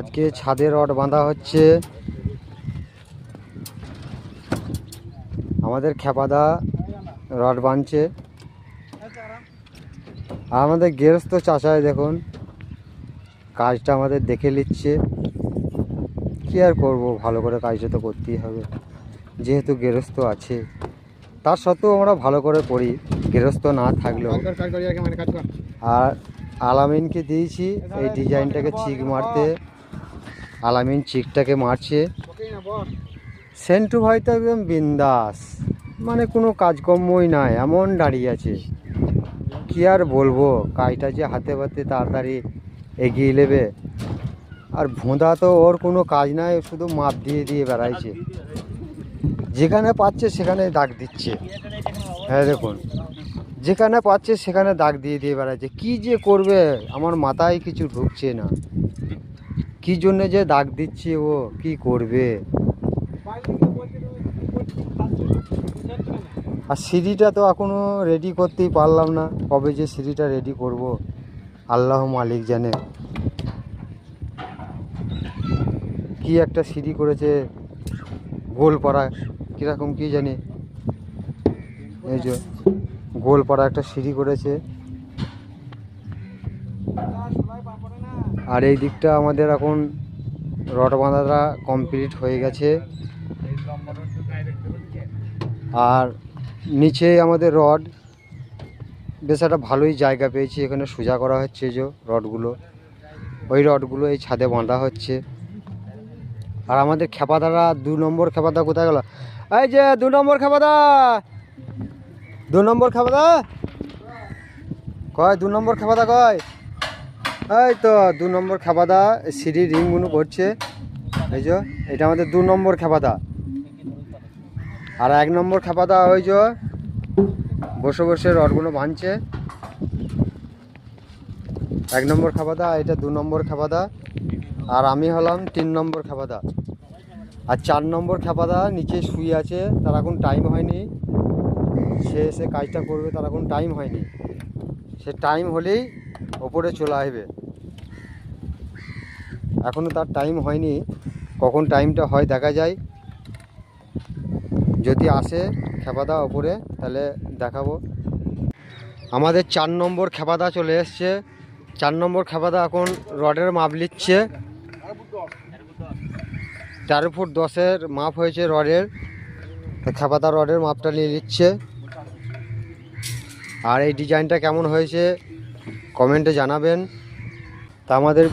আজকে ছাদে রড বাঁধা হচ্ছে। আমাদের খেপাদা রড বাঁধছে আর আমাদের গৃহস্থ চাচাই দেখুন কাজটা আমাদের দেখে নিচ্ছে। কি আর করবো, ভালো করে কাজটা তো করতেই হবে, যেহেতু গৃহস্থ আছে। তার সত্ত্বেও আমরা ভালো করে করি, গৃহস্থ না থাকলেও। আর আলামিনকে দিয়েছি এই ডিজাইনটাকে চিক মারতে। আলামিন চিকটাকে মারছে। সেন্টু ভাই তো একদম বিন্দাস, মানে কোনো কাজকর্মই নাই, এমন দাঁড়িয়ে আছে। কি আর বলবো, কাজটা যে হাতে পাতে তাড়াতাড়ি এগিয়ে নেবে। আর ভোঁদা তো ওর কোনো কাজ নাই, শুধু মাপ দিয়ে দিয়ে বেড়াইছে, যেখানে পাচ্ছে সেখানে দাগ দিচ্ছে। হ্যাঁ দেখুন, যেখানে পাচ্ছে সেখানে দাগ দিয়ে দিয়ে বেড়াচ্ছে। কি যে করবে আমার মাথায় কিছু ঢুকছে না, কি জন্যে যে দাগ দিচ্ছে, ও কি করবে। আর সিঁড়িটা তো এখনো রেডি করতেই পারলাম না, কবে যে সিঁড়িটা রেডি করব আল্লাহ মালিক জানে। কি একটা সিঁড়ি করেছে গোলপাড়া, কীরকম কি জানি, এই যে গোলপাড়া একটা সিঁড়ি করেছে। আর এই দিকটা আমাদের এখন রড বাঁধাটা কমপ্লিট হয়ে গেছে। আর নিচে আমাদের রড বেশ একটা ভালোই জায়গা পেয়েছি, এখানে সোজা করা হচ্ছে। যে রডগুলো, ওই রডগুলো এই ছাদে বাঁধা হচ্ছে। আর আমাদের খেপাদারা 2 নম্বর খেপাদা কোথায় গেল? এই যে 2 নম্বর খেপাদা, 2 নম্বর খেপাদা কয়, 2 নম্বর খেপাদা কয়? এই তো 2 নম্বর খেপাদা সিঁড়ির রিংগুলো করছে। এই যে এটা আমাদের 2 নম্বর খেপাদা। আর 1 নম্বর খেপাদা ওই যে বসে বসে রডগুলো বাঁধছে। 1 নম্বর খেপাদা, এটা 2 নম্বর খেপাদা, আর আমি হলাম 3 নম্বর খেপাদা। আর 4 নম্বর খেপাদা নিচে শুয়ে আছে, তার এখন টাইম হয়নি, সে এসে কাজটা করবে, তার এখন টাইম হয়নি। সে টাইম হলেই ওপরে চলে আসবে, এখনও তার টাইম হয়নি। কখন টাইমটা হয় দেখা যায়, যদি আসে খেপাদা ওপরে তাহলে দেখাবো। আমাদের 4 নম্বর খেপাদা চলে এসছে। 4 নম্বর খেপাদা এখন রডের মাপ নিচ্ছে। 13 ফুট 10-এর মাপ হয়েছে রডের, খেপাদা রডের মাপটা নিয়ে নিচ্ছে। আর এই ডিজাইনটা কেমন হয়েছে কমেন্টে জানাবেন। তা আমাদের